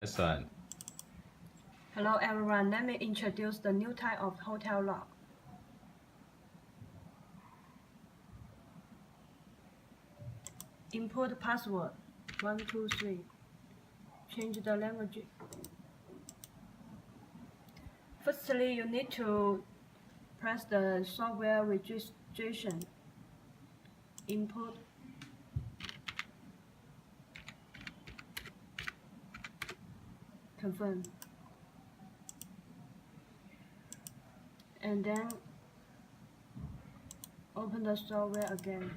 Son. Hello everyone, let me introduce the new type of hotel lock. Input password 123. Change the language. Firstly, you need to press the software registration. Input. Confirm. And then open the software again.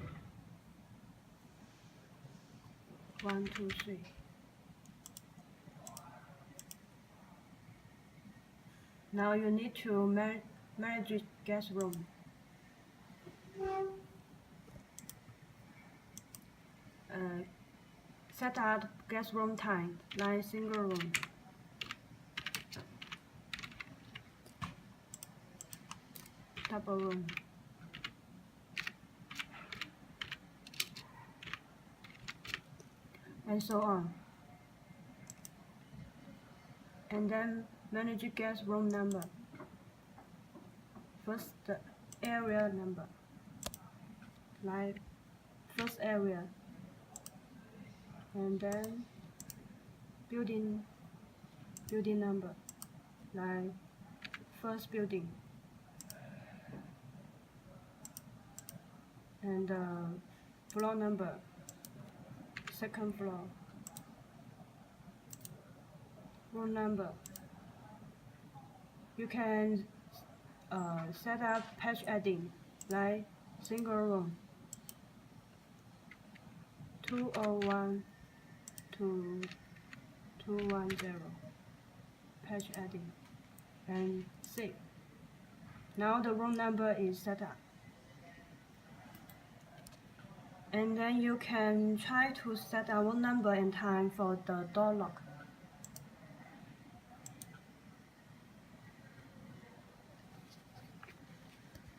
123. Now you need to manage guest room. Set up guest room time, like single room. Double room. And so on. And then manage guest room number. First the area number, like first area, and then building number, like first building, and floor number, second floor, room number. You can set up patch adding, like single room 201 to 210, patch adding, and save. Now the room number is set up. And then you can try to set a room number and time for the door lock.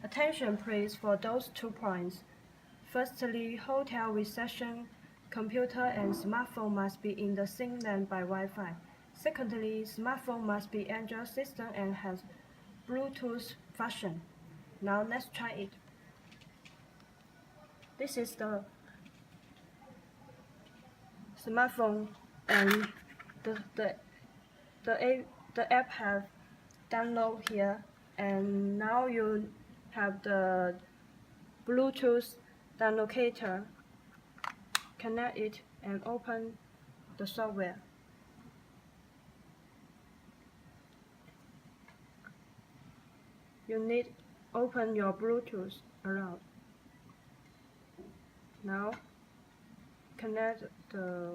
Attention please for those 2 points. Firstly, hotel reception computer and smartphone must be in the same LAN by Wi-Fi. Secondly, smartphone must be Android system and has Bluetooth function. Now let's try it. This is the smartphone, and the app have download here, and now you have the Bluetooth downloader. Connect it and open the software. You need open your Bluetooth around. Now connect the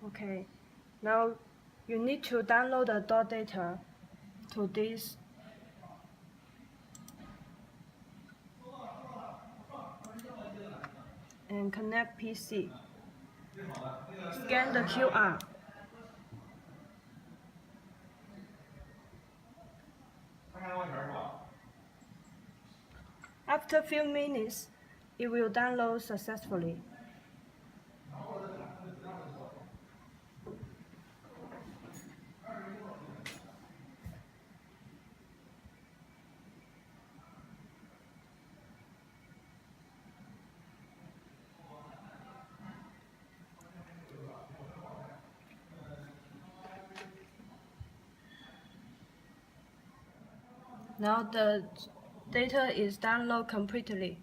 okay. Now you need to download the door data to this and connect PC. Scan the QR. After a few minutes, it will download successfully. Now the data is downloaded completely.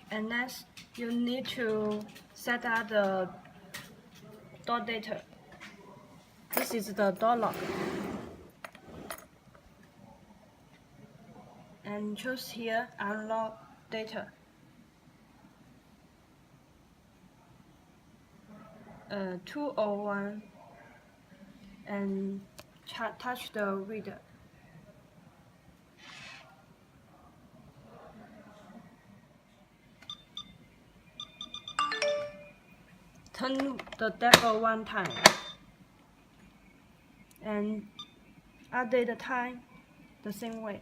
And next, you need to set up the door data. This is the door lock. And choose here unlock data. 201 and touch the reader. Turn the dial 1 time and update the time the same way.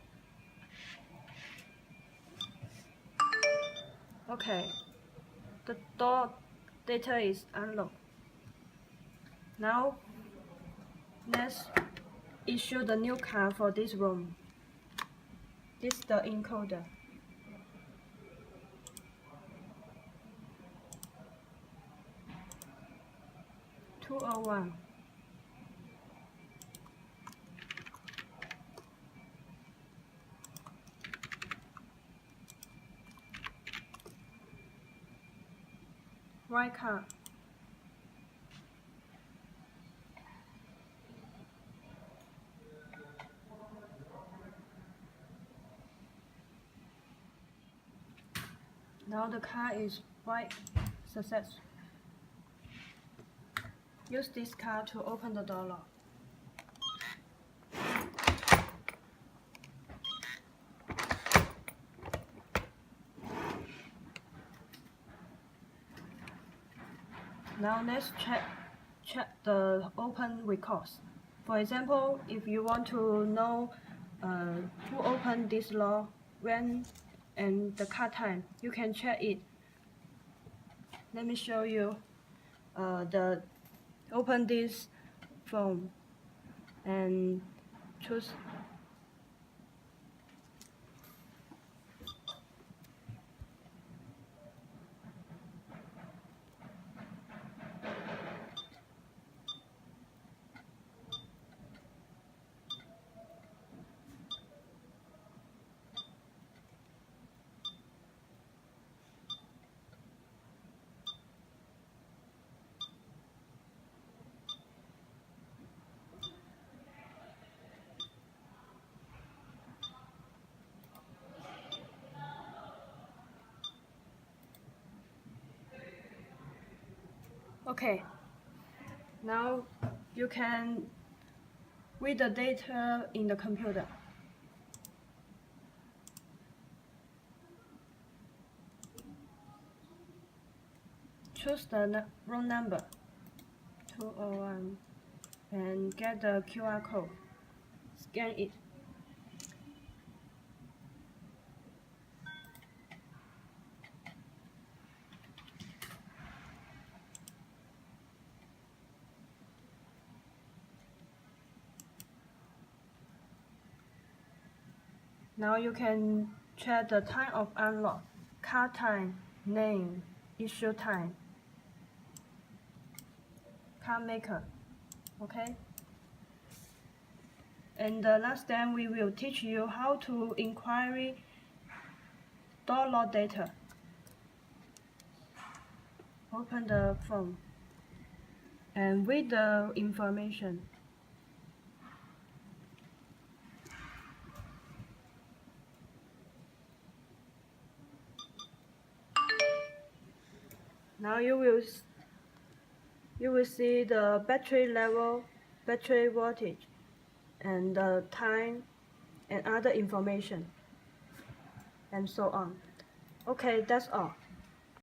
Okay, the door data is unlocked. Now, let's issue the new card for this room. This is the encoder. $201. Right card. Now the card is right success. Use this card to open the door lock. Now let's check the open records. For example, if you want to know who opened this lock, when, and the card time, you can check it. Let me show you the open this phone and choose. Okay, now you can read the data in the computer. Choose the room number 201 and get the QR code. Scan it. Now you can check the time of unlock, card time, name, issue time, card maker. Okay? And last time we will teach you how to inquiry door lock data. Open the phone and read the information. Now you will see the battery level, battery voltage, and the time and other information, and so on. Okay, that's all.